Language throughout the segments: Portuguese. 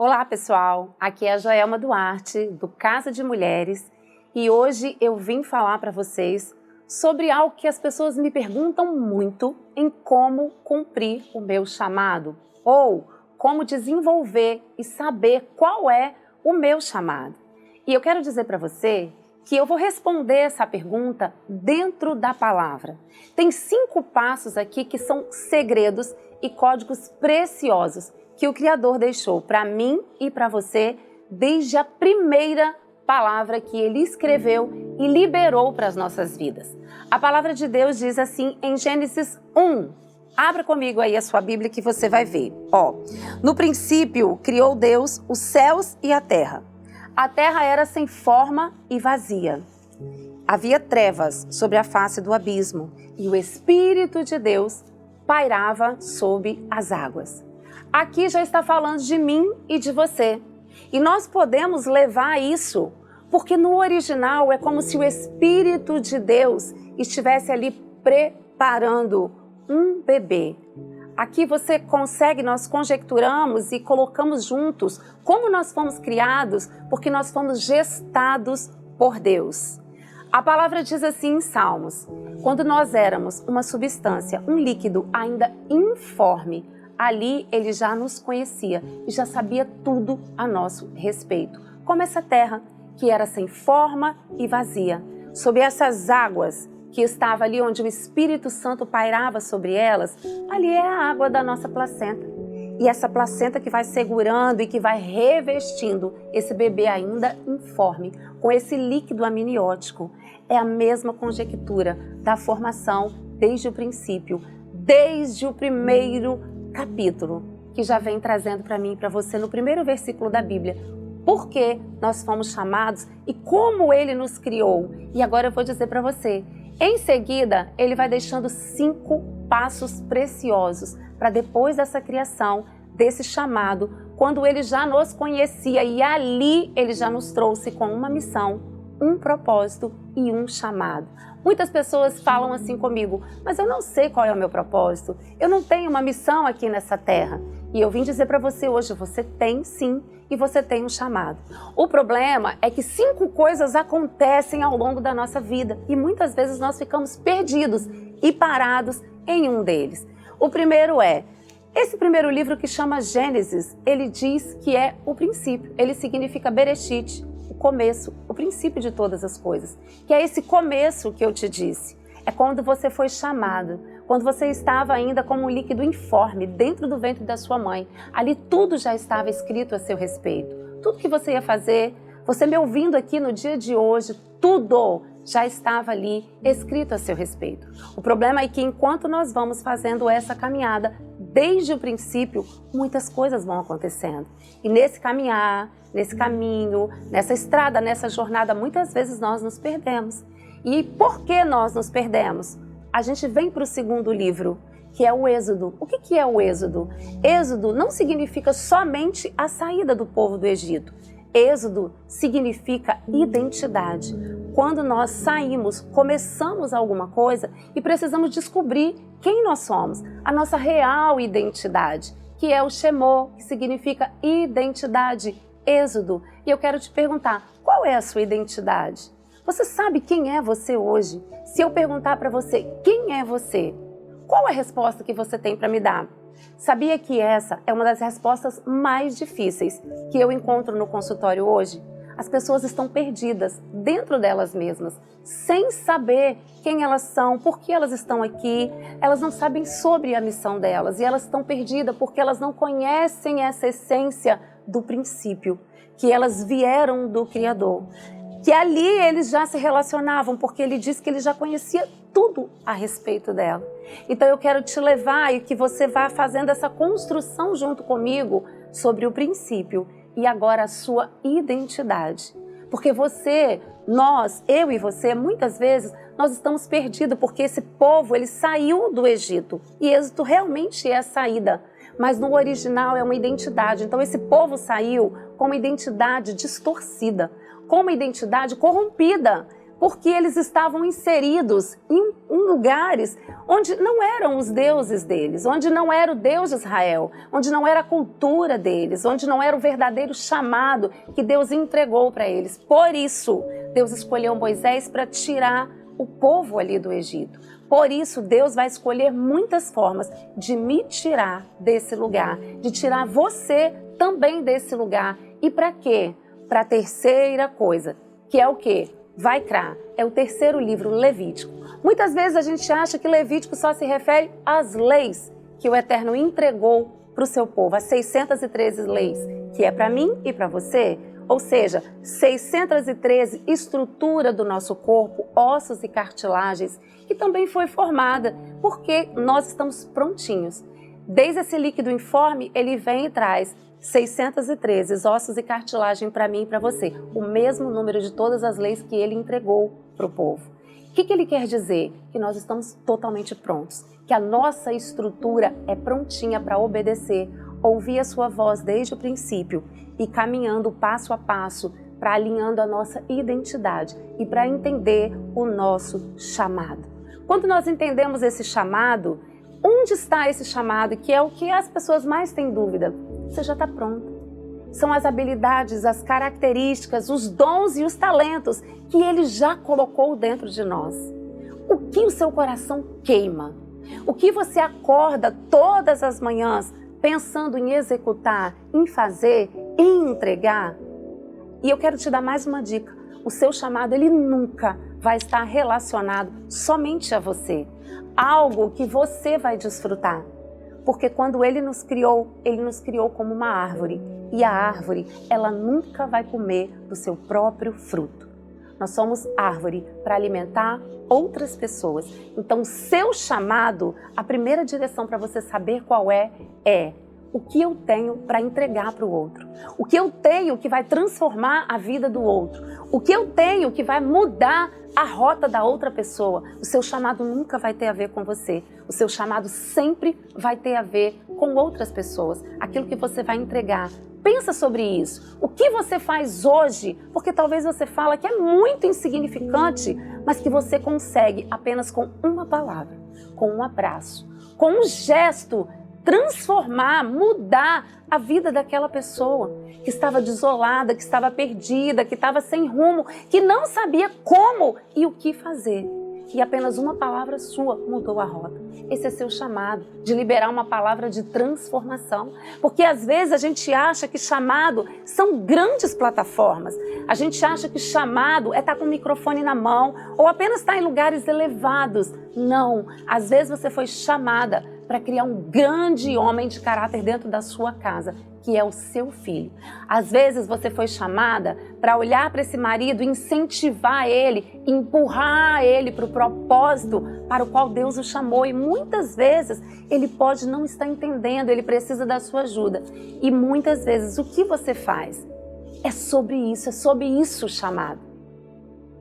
Olá pessoal, aqui é a Joelma Duarte do Casa de Mulheres e hoje eu vim falar para vocês sobre algo que as pessoas me perguntam muito em como cumprir o meu chamado ou como desenvolver e saber qual é o meu chamado. E eu quero dizer para você que eu vou responder essa pergunta dentro da palavra. Tem 5 passos aqui que são segredos e códigos preciosos que o Criador deixou para mim e para você desde a primeira palavra que Ele escreveu e liberou para as nossas vidas. A palavra de Deus diz assim em Gênesis 1. Abra comigo aí a sua Bíblia que você vai ver. No princípio criou Deus os céus e a terra. A terra era sem forma e vazia. Havia trevas sobre a face do abismo e o Espírito de Deus pairava sobre as águas. Aqui já está falando de mim e de você. E nós podemos levar isso, porque no original é como se o Espírito de Deus estivesse ali preparando um bebê. Aqui você consegue, nós conjecturamos e colocamos juntos como nós fomos criados, porque nós fomos gestados por Deus. A palavra diz assim em Salmos, quando nós éramos uma substância, um líquido ainda informe, ali Ele já nos conhecia e já sabia tudo a nosso respeito. Como essa terra, que era sem forma e vazia, sob essas águas que estava ali onde o Espírito Santo pairava sobre elas, ali é a água da nossa placenta. E essa placenta que vai segurando e que vai revestindo esse bebê ainda informe, com esse líquido amniótico, é a mesma conjectura da formação desde o princípio, desde o primeiro capítulo, que já vem trazendo para mim e para você no primeiro versículo da Bíblia, por que nós fomos chamados e como Ele nos criou. E agora eu vou dizer para você, em seguida, Ele vai deixando 5 passos preciosos para depois dessa criação, desse chamado, quando Ele já nos conhecia e ali Ele já nos trouxe com uma missão, um propósito e um chamado. Muitas pessoas falam assim comigo, mas eu não sei qual é o meu propósito, eu não tenho uma missão aqui nessa terra. E eu vim dizer para você hoje, você tem sim, e você tem um chamado. O problema é que 5 coisas acontecem ao longo da nossa vida e muitas vezes nós ficamos perdidos e parados em um deles. O primeiro é, esse primeiro livro que chama Gênesis, ele diz que é o princípio, ele significa Bereshit, o começo, o princípio de todas as coisas, que é esse começo que eu te disse. É quando você foi chamado, quando você estava ainda como um líquido informe dentro do ventre da sua mãe. Ali tudo já estava escrito a seu respeito. Tudo que você ia fazer, você me ouvindo aqui no dia de hoje, tudo já estava ali escrito a seu respeito. O problema é que enquanto nós vamos fazendo essa caminhada, desde o princípio, muitas coisas vão acontecendo. E nesse caminhar, nesse caminho, nessa estrada, nessa jornada, muitas vezes nós nos perdemos. E por que nós nos perdemos? A gente vem para o segundo livro, que é o Êxodo. O que é o Êxodo? Êxodo não significa somente a saída do povo do Egito. Êxodo significa identidade. Quando nós saímos, começamos alguma coisa e precisamos descobrir quem nós somos, a nossa real identidade, que é o Shemô, que significa identidade, Êxodo. E eu quero te perguntar, qual é a sua identidade? Você sabe quem é você hoje? Se eu perguntar para você, quem é você? Qual a resposta que você tem para me dar? Sabia que essa é uma das respostas mais difíceis que eu encontro no consultório hoje? As pessoas estão perdidas dentro delas mesmas, sem saber quem elas são, por que elas estão aqui, elas não sabem sobre a missão delas e elas estão perdidas porque elas não conhecem essa essência do princípio, que elas vieram do Criador. Que ali eles já se relacionavam, porque ele disse que ele já conhecia tudo a respeito dela. Então eu quero te levar e que você vá fazendo essa construção junto comigo sobre o princípio e agora a sua identidade. Porque você, nós, eu e você, muitas vezes nós estamos perdidos porque esse povo ele saiu do Egito e Êxodo realmente é a saída. Mas no original é uma identidade. Então esse povo saiu com uma identidade distorcida, com uma identidade corrompida. porque eles estavam inseridos em lugares onde não eram os deuses deles, onde não era o Deus de Israel, onde não era a cultura deles, onde não era o verdadeiro chamado que Deus entregou para eles. Por isso, Deus escolheu Moisés para tirar o povo ali do Egito. Por isso, Deus vai escolher muitas formas de me tirar desse lugar, de tirar você também desse lugar. E para quê? Para a terceira coisa, que é o quê? Vaikra, é o terceiro livro, Levítico. Muitas vezes a gente acha que Levítico só se refere às leis que o Eterno entregou para o seu povo, as 613 leis, que é para mim e para você. Ou seja, 613 estrutura do nosso corpo, ossos e cartilagens, que também foi formada, porque nós estamos prontinhos. Desde esse líquido informe, ele vem e traz 613 ossos e cartilagem para mim e para você, o mesmo número de todas as leis que ele entregou para o povo. O que ele quer dizer? Que nós estamos totalmente prontos, que a nossa estrutura é prontinha para obedecer, ouvir a sua voz desde o princípio e caminhando passo a passo para alinhando a nossa identidade e para entender o nosso chamado. Quando nós entendemos esse chamado, onde está esse chamado, que é o que as pessoas mais têm dúvida? Você já está pronto. São as habilidades, as características, os dons e os talentos que Ele já colocou dentro de nós. O que o seu coração queima? O que você acorda todas as manhãs pensando em executar, em fazer, em entregar? E eu quero te dar mais uma dica. O seu chamado, ele nunca vai estar relacionado somente a você. Algo que você vai desfrutar. Porque quando Ele nos criou como uma árvore. E a árvore, ela nunca vai comer do seu próprio fruto. Nós somos árvore para alimentar outras pessoas. Então, o seu chamado, a primeira direção para você saber qual é o que eu tenho para entregar para o outro. O que eu tenho que vai transformar a vida do outro. O que eu tenho que vai mudar a rota da outra pessoa. O seu chamado nunca vai ter a ver com você. O seu chamado sempre vai ter a ver com outras pessoas. Aquilo que você vai entregar. Pensa sobre isso. O que você faz hoje, porque talvez você fala que é muito insignificante, mas que você consegue apenas com uma palavra, com um abraço, com um gesto, transformar, mudar a vida daquela pessoa que estava desolada, que estava perdida, que estava sem rumo, que não sabia como e o que fazer. E apenas uma palavra sua mudou a rota. Esse é seu chamado, de liberar uma palavra de transformação. Porque às vezes a gente acha que chamado são grandes plataformas. A gente acha que chamado é estar com o microfone na mão ou apenas estar em lugares elevados. Não, às vezes você foi chamada para criar um grande homem de caráter dentro da sua casa, que é o seu filho. Às vezes você foi chamada para olhar para esse marido, incentivar ele, empurrar ele para o propósito para o qual Deus o chamou. E muitas vezes ele pode não estar entendendo, ele precisa da sua ajuda. E muitas vezes o que você faz? É sobre isso o chamado.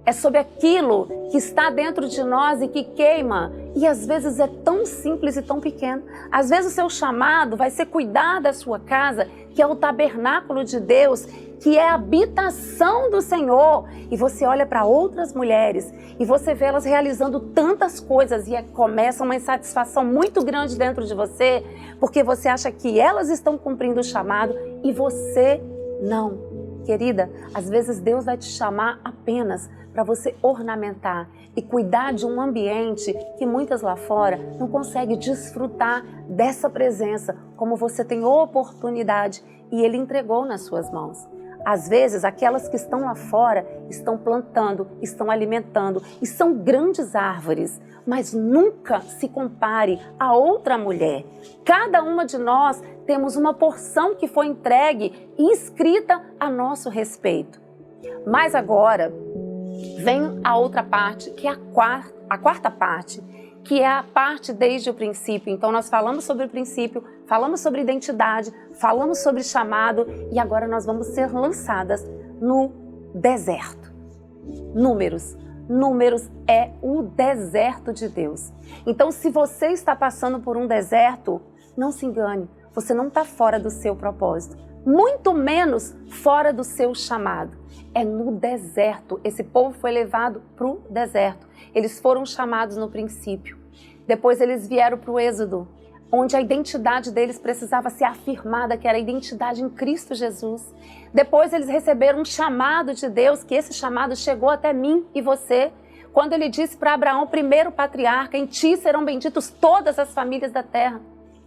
É sobre aquilo que está dentro de nós e que queima. E às vezes é tão simples e tão pequeno. Às vezes o seu chamado vai ser cuidar da sua casa, que é o tabernáculo de Deus, que é a habitação do Senhor. E você olha para outras mulheres e você vê elas realizando tantas coisas e começa uma insatisfação muito grande dentro de você, porque você acha que elas estão cumprindo o chamado e você não. Querida, às vezes Deus vai te chamar apenas para você ornamentar e cuidar de um ambiente que muitas lá fora não conseguem desfrutar dessa presença como você tem oportunidade e Ele entregou nas suas mãos. Às vezes, aquelas que estão lá fora estão plantando, estão alimentando e são grandes árvores, mas nunca se compare a outra mulher. Cada uma de nós temos uma porção que foi entregue e escrita a nosso respeito. Mas agora vem a outra parte, que é a quarta parte, que é a parte desde o princípio. Então nós falamos sobre o princípio, falamos sobre identidade, falamos sobre chamado e agora nós vamos ser lançadas no deserto. Números é o deserto de Deus. Então se você está passando por um deserto, não se engane, você não está fora do seu propósito. muito menos fora do seu chamado. É no deserto. Esse povo foi levado para o deserto. Eles foram chamados no princípio. Depois eles vieram para o Êxodo, onde a identidade deles precisava ser afirmada, que era a identidade em Cristo Jesus. Depois eles receberam um chamado de Deus, que esse chamado chegou até mim e você, quando ele disse para Abraão, primeiro patriarca, em ti serão benditos todas as famílias da terra.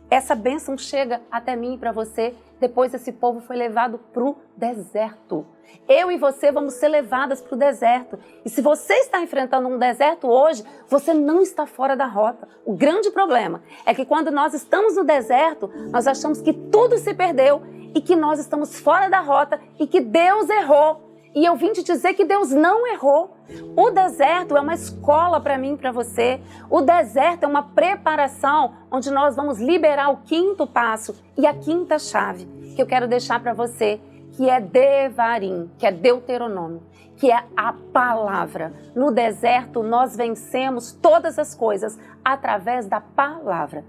Essa bênção chega até mim e para você. Depois esse povo foi levado para o deserto. Eu e você vamos ser levadas para o deserto. E se você está enfrentando um deserto hoje, você não está fora da rota. O grande problema é que quando nós estamos no deserto, nós achamos que tudo se perdeu e que nós estamos fora da rota e que Deus errou. E eu vim te dizer que Deus não errou. O deserto é uma escola para mim e para você. O deserto é uma preparação onde nós vamos liberar o quinto passo e a quinta chave que eu quero deixar para você, que é Devarim, que é Deuteronômio, que é a palavra. No deserto nós vencemos todas as coisas através da palavra.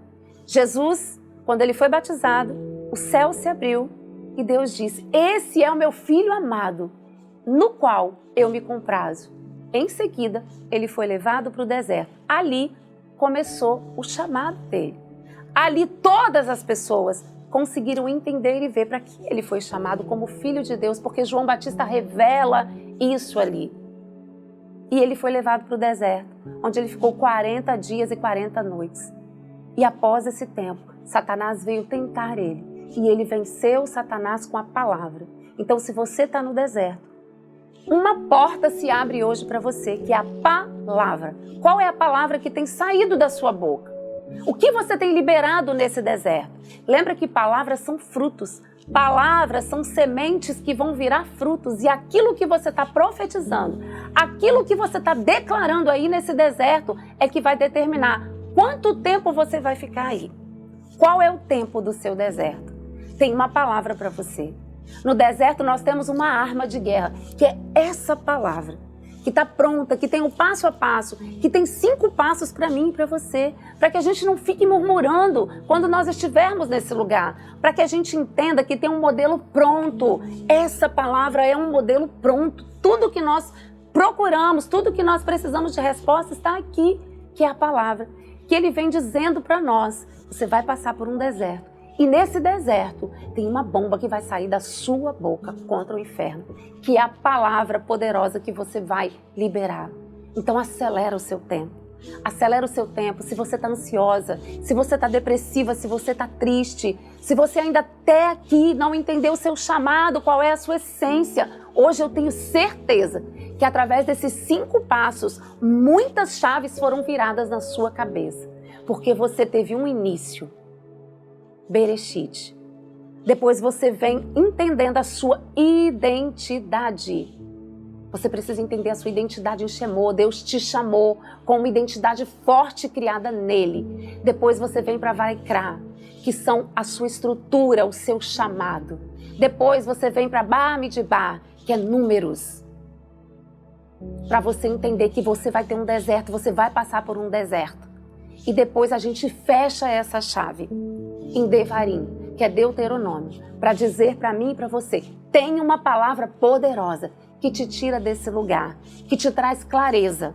Jesus, quando ele foi batizado, o céu se abriu e Deus disse: esse é o meu filho amado, no qual eu me comprazo. Em seguida, ele foi levado para o deserto. Ali começou o chamado dele. Ali todas as pessoas conseguiram entender e ver para que ele foi chamado como Filho de Deus, porque João Batista revela isso ali. E ele foi levado para o deserto, onde ele ficou 40 dias e 40 noites. E após esse tempo, Satanás veio tentar ele. E ele venceu Satanás com a palavra. Então, se você está no deserto, uma porta se abre hoje para você, que é a palavra. Qual é a palavra que tem saído da sua boca? O que você tem liberado nesse deserto? Lembra que palavras são frutos. Palavras são sementes que vão virar frutos. E aquilo que você está profetizando, aquilo que você está declarando aí nesse deserto é que vai determinar quanto tempo você vai ficar aí. Qual é o tempo do seu deserto? Tem uma palavra para você. No deserto nós temos uma arma de guerra, que é essa palavra, que está pronta, que tem um passo a passo, que tem 5 passos para mim e para você, para que a gente não fique murmurando quando nós estivermos nesse lugar, para que a gente entenda que tem um modelo pronto. Essa palavra é um modelo pronto. Tudo que nós procuramos, tudo que nós precisamos de resposta está aqui, que é a palavra, que ele vem dizendo para nós: você vai passar por um deserto. E nesse deserto tem uma bomba que vai sair da sua boca contra o inferno, que é a palavra poderosa que você vai liberar. Então acelera o seu tempo. Acelera o seu tempo. Se você está ansiosa, se você está depressiva, se você está triste, se você ainda até aqui não entendeu o seu chamado, qual é a sua essência, hoje eu tenho certeza que através desses 5 passos, muitas chaves foram viradas na sua cabeça. Porque você teve um início. Bereshit. Depois você vem entendendo a sua identidade. Você precisa entender a sua identidade em Shemô. Deus te chamou com uma identidade forte criada nele. Depois você vem para Vaikra, que são a sua estrutura, o seu chamado. Depois você vem para Bamidbar, que é números. Para você entender que você vai ter um deserto, você vai passar por um deserto. E depois a gente fecha essa chave em Devarim, que é Deuteronômio, para dizer para mim e para você: tem uma palavra poderosa que te tira desse lugar, que te traz clareza,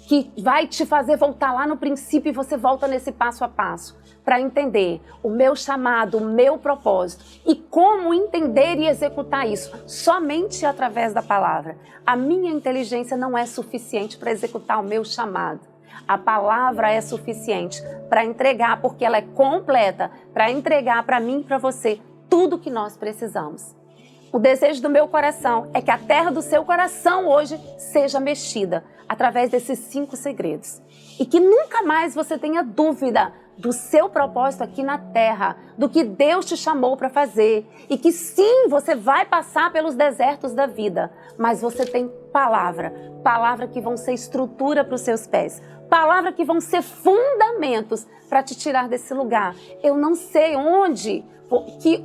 que vai te fazer voltar lá no princípio e você volta nesse passo a passo, para entender o meu chamado, o meu propósito e como entender e executar isso somente através da palavra. A minha inteligência não é suficiente para executar o meu chamado. A palavra é suficiente para entregar, porque ela é completa, para entregar para mim e para você tudo o que nós precisamos. O desejo do meu coração é que a terra do seu coração hoje seja mexida através desses 5 segredos. E que nunca mais você tenha dúvida do seu propósito aqui na terra, do que Deus te chamou para fazer. E que sim, você vai passar pelos desertos da vida, mas você tem palavra que vão ser estrutura para os seus pés. Palavra que vão ser fundamentos para te tirar desse lugar. Eu não sei onde,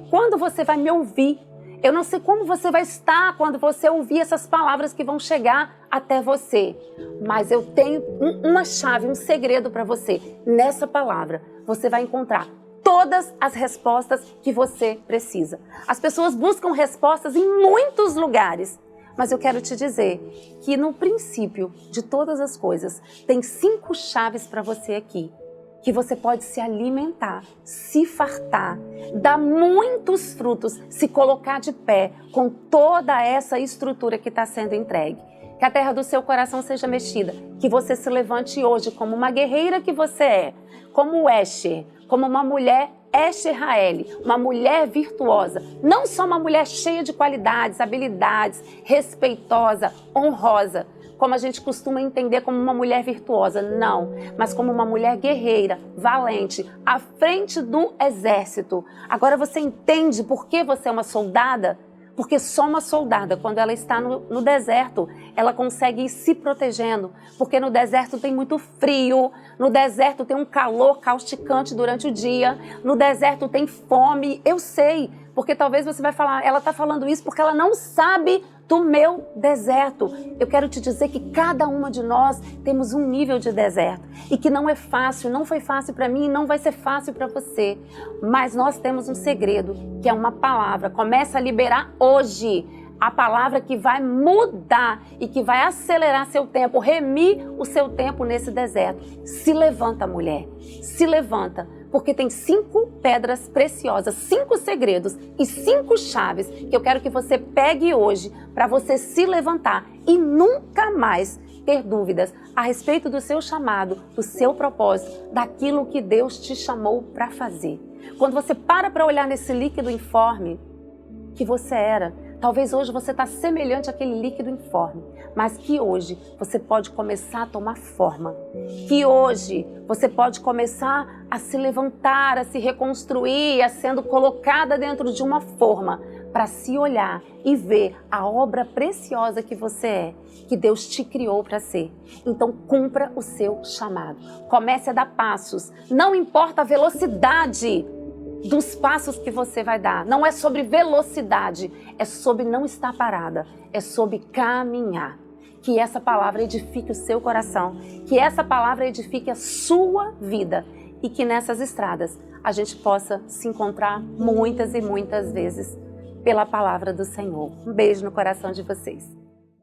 quando você vai me ouvir. Eu não sei como você vai estar quando você ouvir essas palavras que vão chegar até você. Mas eu tenho uma chave, um segredo para você. Nessa palavra, você vai encontrar todas as respostas que você precisa. As pessoas buscam respostas em muitos lugares, mas eu quero te dizer que no princípio de todas as coisas, tem 5 chaves para você aqui, que você pode se alimentar, se fartar, dar muitos frutos, se colocar de pé com toda essa estrutura que está sendo entregue. Que a terra do seu coração seja mexida, que você se levante hoje como uma guerreira que você é, como Esher, como uma mulher Esher Raeli, uma mulher virtuosa, não só uma mulher cheia de qualidades, habilidades, respeitosa, honrosa, como a gente costuma entender como uma mulher virtuosa, não, mas como uma mulher guerreira, valente, à frente do exército. Agora você entende por que você é uma soldada? Porque só uma soldada, quando ela está no deserto, ela consegue ir se protegendo. Porque no deserto tem muito frio, no deserto tem um calor causticante durante o dia, no deserto tem fome. Eu sei, porque talvez você vai falar, ela está falando isso porque ela não sabe do meu deserto. Eu quero te dizer que cada uma de nós temos um nível de deserto e que não é fácil, não foi fácil para mim e não vai ser fácil para você. Mas nós temos um segredo, que é uma palavra. Começa a liberar hoje a palavra que vai mudar e que vai acelerar seu tempo, remir o seu tempo nesse deserto. Se levanta, mulher, se levanta. Porque tem 5 pedras preciosas, 5 segredos e 5 chaves que eu quero que você pegue hoje para você se levantar e nunca mais ter dúvidas a respeito do seu chamado, do seu propósito, daquilo que Deus te chamou para fazer. Quando você para olhar nesse líquido informe que você era, talvez hoje você está semelhante àquele líquido informe, mas que hoje você pode começar a tomar forma. Que hoje você pode começar a se levantar, a se reconstruir, a sendo colocada dentro de uma forma para se olhar e ver a obra preciosa que você é, que Deus te criou para ser. Então cumpra o seu chamado. Comece a dar passos. Não importa a velocidade dos passos que você vai dar. Não é sobre velocidade, é sobre não estar parada, é sobre caminhar. Que essa palavra edifique o seu coração, que essa palavra edifique a sua vida e que nessas estradas a gente possa se encontrar muitas e muitas vezes pela palavra do Senhor. Um beijo no coração de vocês.